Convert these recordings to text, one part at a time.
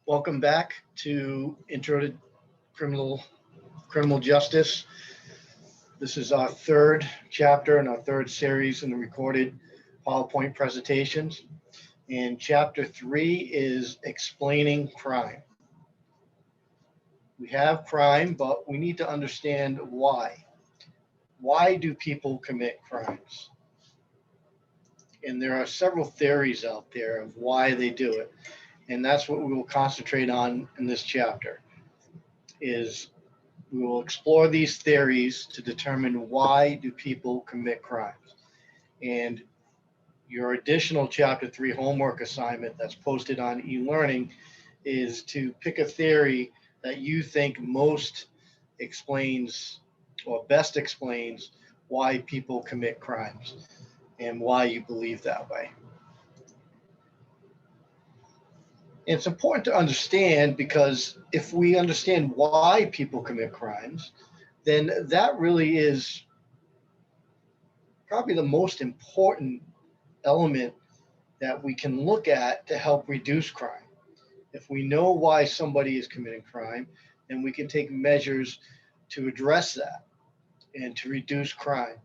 Welcome back to Intro to Criminal Justice. This is our third chapter and our third series in the recorded PowerPoint presentations. And chapter 3 is explaining crime. We have crime, but we need to understand why. Why do people commit crimes? And there are several theories out there of why they do it. And that's what we will concentrate on in this chapter, is we will explore these theories to determine why do people commit crimes. And your additional chapter 3 homework assignment that's posted on e-learning is to pick a theory that you think most explains or best explains why people commit crimes and why you believe that way. It's important to understand, because if we understand why people commit crimes, then that really is probably the most important element that we can look at to help reduce crime. If we know why somebody is committing crime, then we can take measures to address that and to reduce crime.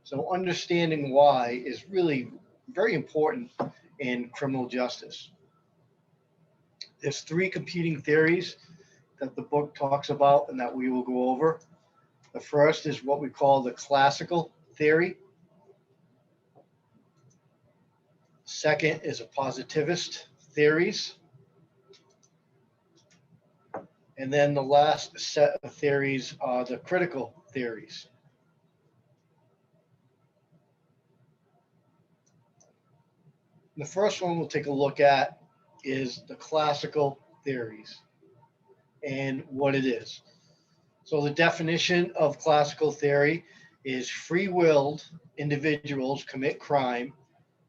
So understanding why is really very important in criminal justice. There's 3 competing theories that the book talks about and that we will go over. The first is what we call the classical theory. Second is a positivist theories. And then the last set of theories are the critical theories. The first one we'll take a look at is the classical theories and what it is. So the definition of classical theory is free-willed individuals commit crime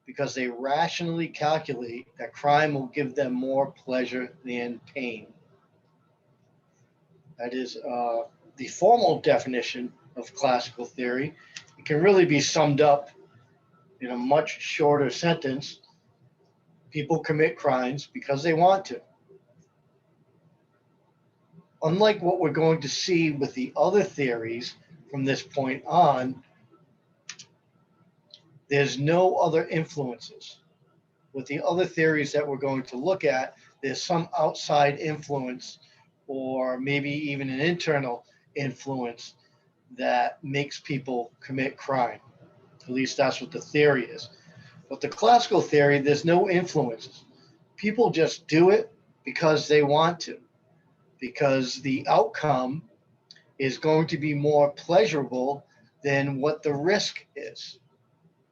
because they rationally calculate that crime will give them more pleasure than pain. That is the formal definition of classical theory. It can really be summed up in a much shorter sentence. People commit crimes because they want to. Unlike what we're going to see with the other theories from this point on, there's no other influences. With the other theories that we're going to look at, there's some outside influence or maybe even an internal influence that makes people commit crime. At least that's what the theory is. But the classical theory, there's no influences. People just do it because they want to, because the outcome is going to be more pleasurable than what the risk is.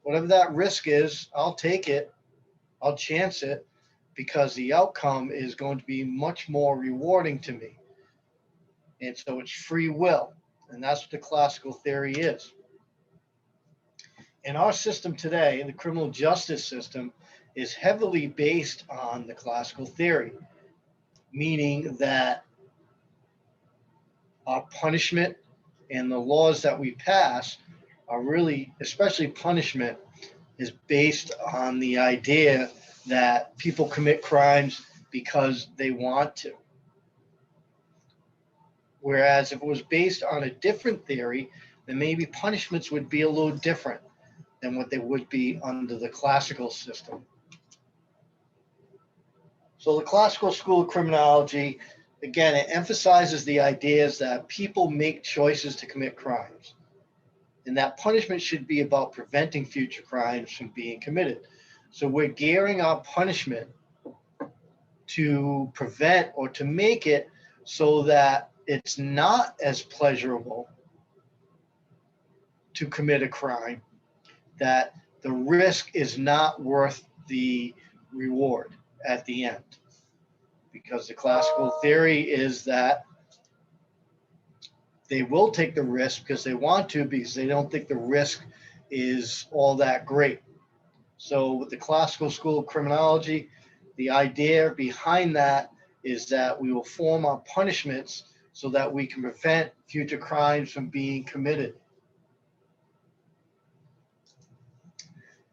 Whatever that risk is, I'll take it, I'll chance it, because the outcome is going to be much more rewarding to me. And so it's free will, and that's what the classical theory is. In our system today, the criminal justice system is heavily based on the classical theory, meaning that our punishment and the laws that we pass are really, especially punishment, is based on the idea that people commit crimes because they want to. Whereas if it was based on a different theory, then maybe punishments would be a little different than what they would be under the classical system. So the classical school of criminology, again, it emphasizes the ideas that people make choices to commit crimes, and that punishment should be about preventing future crimes from being committed. So we're gearing our punishment to prevent or to make it so that it's not as pleasurable to commit a crime, that the risk is not worth the reward at the end. Because the classical theory is that they will take the risk because they want to, because they don't think the risk is all that great. So with the classical school of criminology, the idea behind that is that we will form our punishments so that we can prevent future crimes from being committed.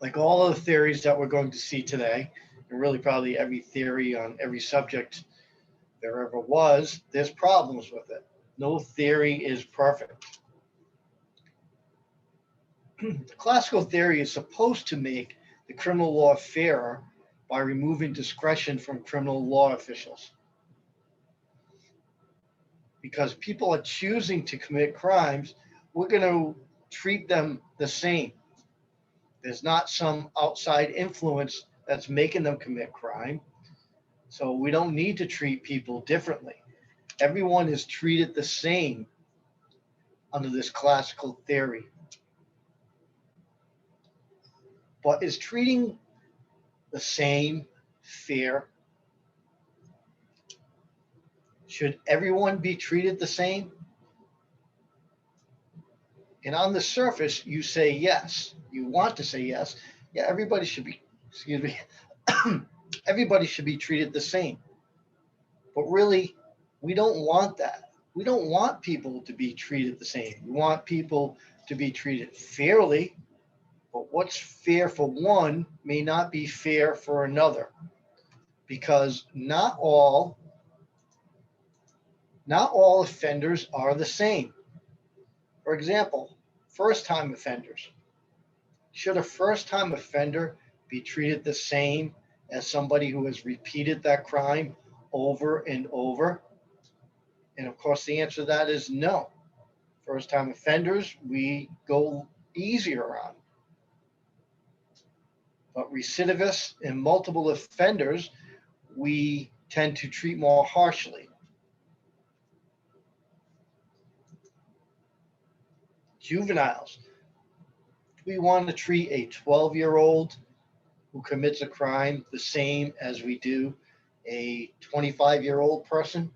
Like all of the theories that we're going to see today, and really probably every theory on every subject there ever was, there's problems with it. No theory is perfect. The classical theory is supposed to make the criminal law fairer by removing discretion from criminal law officials. Because people are choosing to commit crimes, we're going to treat them the same. There's not some outside influence that's making them commit crime. So we don't need to treat people differently. Everyone is treated the same under this classical theory. But is treating the same fair? Should everyone be treated the same? And on the surface, you say yes. You want to say yes. Yeah, everybody should be, excuse me, everybody should be treated the same. But really, we don't want that. We don't want people to be treated the same. We want people to be treated fairly. But what's fair for one may not be fair for another, because not all offenders are the same. For example, first-time offenders. Should a first-time offender be treated the same as somebody who has repeated that crime over and over? And of course, the answer to that is no. First-time offenders, we go easier on. But recidivists and multiple offenders, we tend to treat more harshly. Juveniles. Do we want to treat a 12-year-old who commits a crime the same as we do a 25-year-old person?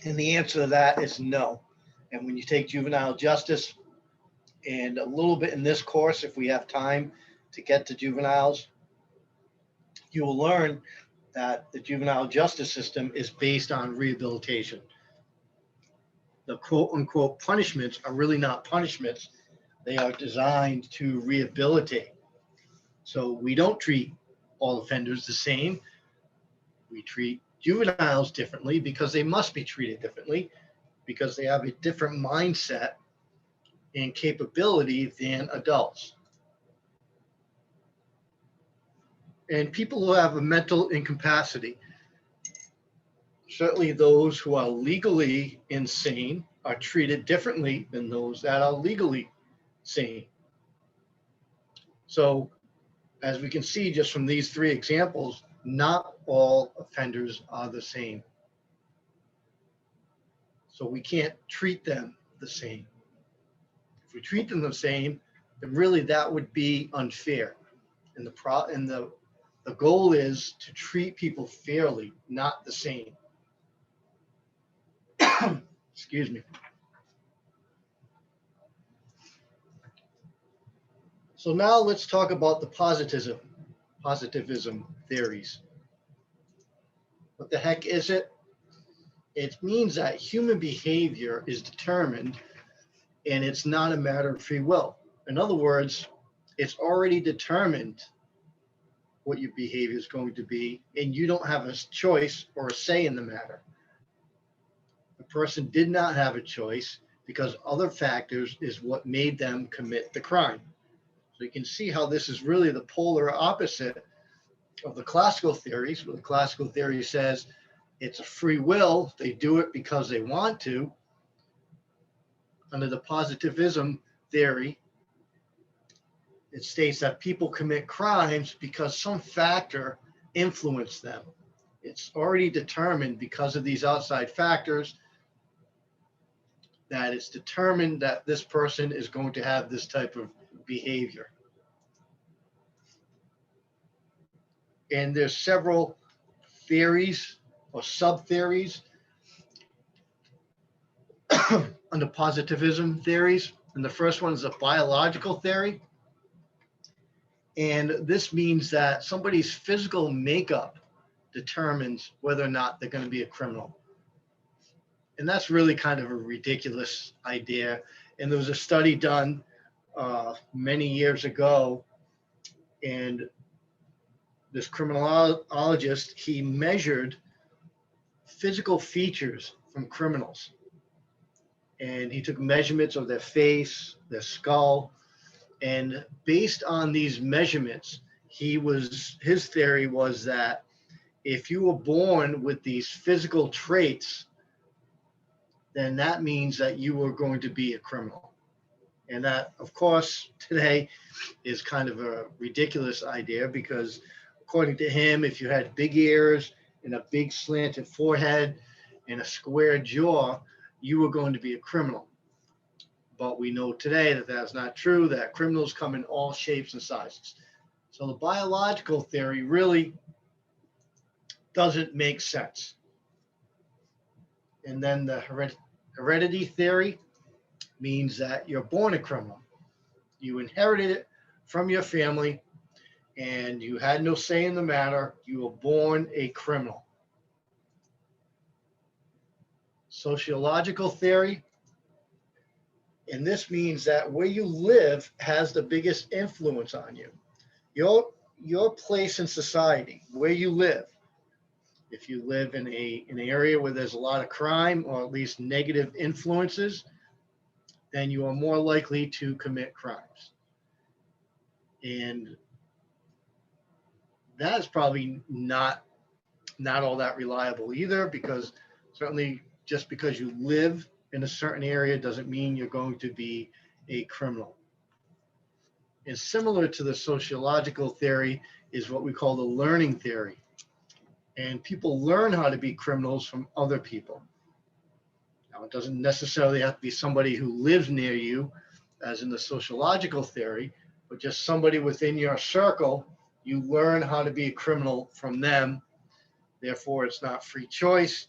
And the answer to that is no. And when you take juvenile justice, and a little bit in this course, if we have time to get to juveniles, you will learn that the juvenile justice system is based on rehabilitation. The quote unquote punishments are really not punishments. They are designed to rehabilitate. So we don't treat all offenders the same. We treat juveniles differently because they must be treated differently, because they have a different mindset and capability than adults. And people who have a mental incapacity, certainly those who are legally insane, are treated differently than those that are legally sane. So, as we can see just from these three examples, not all offenders are the same. So we can't treat them the same. If we treat them the same, then really that would be unfair. And the goal is to treat people fairly, not the same. Excuse me. So now let's talk about the positivism theories. What the heck is it? It means that human behavior is determined and it's not a matter of free will. In other words, it's already determined what your behavior is going to be, and you don't have a choice or a say in the matter. The person did not have a choice because other factors is what made them commit the crime. So you can see how this is really the polar opposite of the classical theories, where the classical theory says it's a free will, they do it because they want to. Under the positivism theory, it states that people commit crimes because some factor influenced them. It's already determined because of these outside factors that it's determined that this person is going to have this type of behavior. And there's several theories or sub-theories under positivism theories. And the first one is a biological theory. And this means that somebody's physical makeup determines whether or not they're going to be a criminal. And that's really kind of a ridiculous idea. And there was a study done many years ago, and this criminologist, he measured physical features from criminals. And he took measurements of their face, their skull, and based on these measurements, his theory was that if you were born with these physical traits, then that means that you were going to be a criminal. And that, of course, today is kind of a ridiculous idea because, according to him, if you had big ears and a big slanted forehead and a square jaw, you were going to be a criminal. But we know today that that's not true, that criminals come in all shapes and sizes. So the biological theory really doesn't make sense. And then the heredity theory means that you're born a criminal. You inherited it from your family and you had no say in the matter. You were born a criminal. Sociological theory, and this means that where you live has the biggest influence on you. Your place in society, where you live. If you live in an area where there's a lot of crime or at least negative influences, then you are more likely to commit crimes. And that is probably not all that reliable either, because certainly just because you live in a certain area doesn't mean you're going to be a criminal. And similar to the sociological theory is what we call the learning theory. And people learn how to be criminals from other people. Now, it doesn't necessarily have to be somebody who lives near you, as in the sociological theory, but just somebody within your circle. You learn how to be a criminal from them. Therefore, it's not free choice.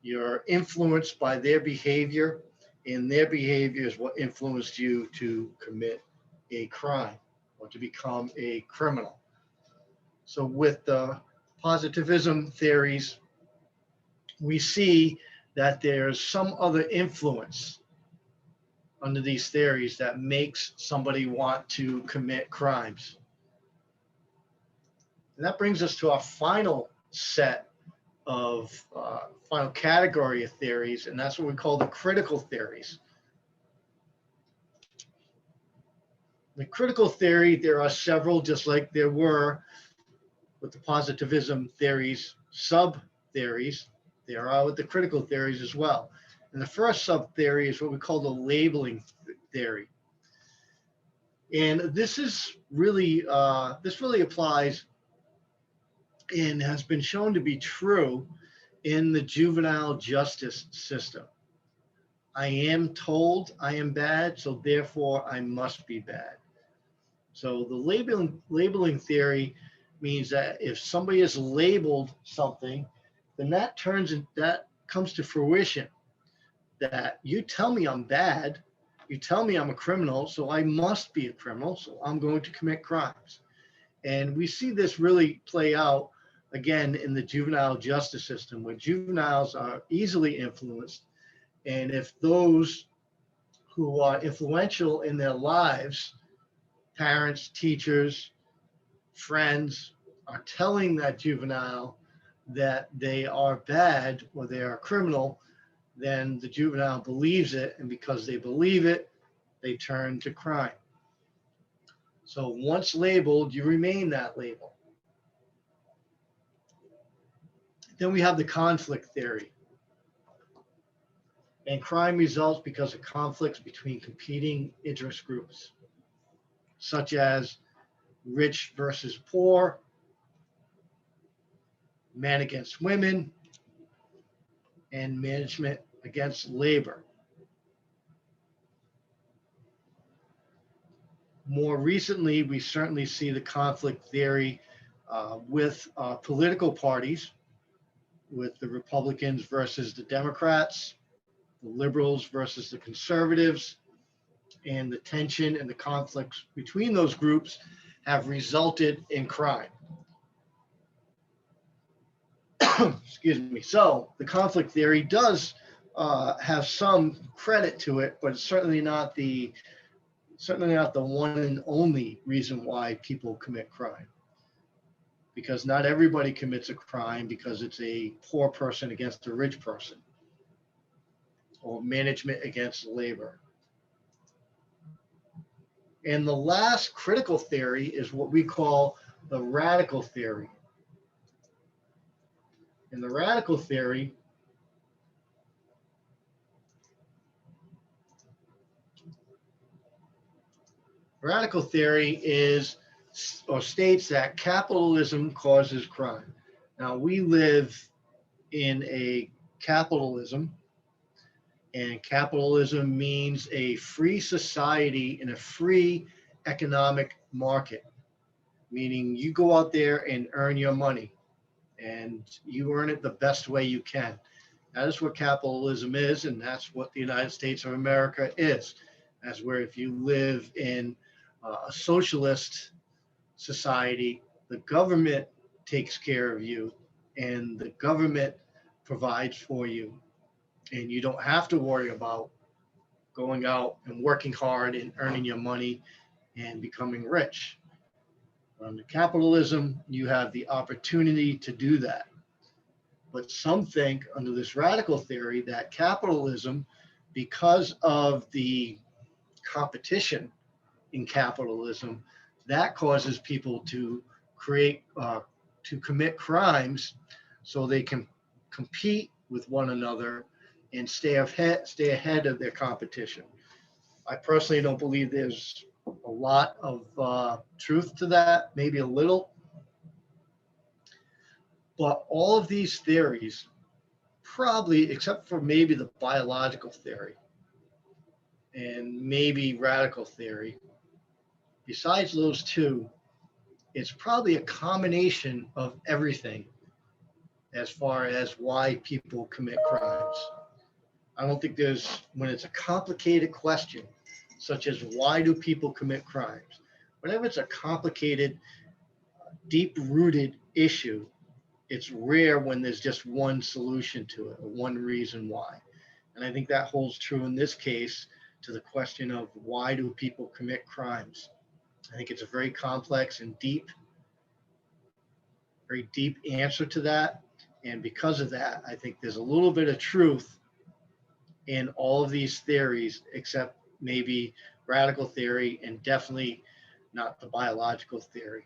You're influenced by their behavior, and their behavior is what influenced you to commit a crime or to become a criminal. So with the positivism theories, we see that there's some other influence under these theories that makes somebody want to commit crimes. And that brings us to our final set of final category of theories, and that's what we call the critical theories. The critical theory, there are several, just like there were with the positivism theories, sub-theories. There are with the critical theories as well. And the first sub-theory is what we call the labeling theory. And this is really, this really applies and has been shown to be true in the juvenile justice system. I am told I am bad, so therefore I must be bad. So the labeling theory means that if somebody is labeled something, then that comes to fruition, that you tell me I'm bad, you tell me I'm a criminal, so I must be a criminal, so I'm going to commit crimes. And we see this really play out again in the juvenile justice system, where juveniles are easily influenced. And if those who are influential in their lives, parents, teachers, friends, are telling that juvenile that they are bad or they are a criminal, then the juvenile believes it. And because they believe it, they turn to crime. So once labeled, you remain that label. Then we have the conflict theory. And crime results because of conflicts between competing interest groups, such as rich versus poor, men against women, and management against labor. More recently, we certainly see the conflict theory with political parties, with the Republicans versus the Democrats, the liberals versus the conservatives, and the tension and the conflicts between those groups have resulted in crime. Excuse me. So the conflict theory does have some credit to it, but it's certainly not the one and only reason why people commit crime. because not everybody commits a crime because it's a poor person against a rich person or management against labor. And the last critical theory is what we call the radical theory. In the radical theory, is or states that capitalism causes crime. Now, we live in a capitalism, and capitalism means a free society in a free economic market, meaning you go out there and earn your money, and you earn it the best way you can. That is what capitalism is, and that's what the United States of America is. That's where if you live in a socialist society, the government takes care of you and the government provides for you. And you don't have to worry about going out and working hard and earning your money and becoming rich. Under capitalism, you have the opportunity to do that. But some think under this radical theory that capitalism, because of the competition in capitalism, that causes people to commit crimes so they can compete with one another and stay ahead of their competition. I personally don't believe there's a lot of truth to that, maybe a little. But all of these theories, probably, except for maybe the biological theory and maybe radical theory, besides those two, it's probably a combination of everything as far as why people commit crimes. I don't think when it's a complicated question, such as why do people commit crimes, whenever it's a complicated, deep-rooted issue, it's rare when there's just one solution to it, or one reason why. And I think that holds true in this case to the question of why do people commit crimes. I think it's a very complex and very deep answer to that. And because of that, I think there's a little bit of truth in all of these theories, except maybe radical theory and definitely not the biological theory.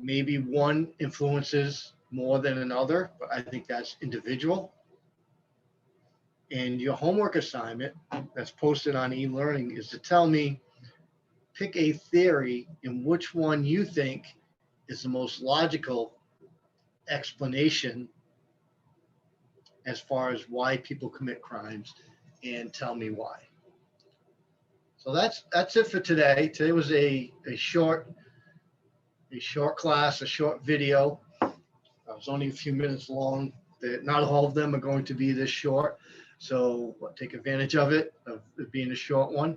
Maybe one influences more than another, but I think that's individual. And your homework assignment that's posted on e-learning is to tell me, pick a theory in which one you think is the most logical explanation as far as why people commit crimes, and tell me why. So that's it for today. Today was a short class, a short video. It was only a few minutes long. Not all of them are going to be this short, so take advantage of it being a short one.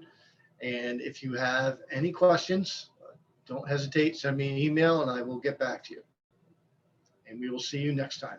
And if you have any questions, don't hesitate, send me an email and I will get back to you. And we will see you next time.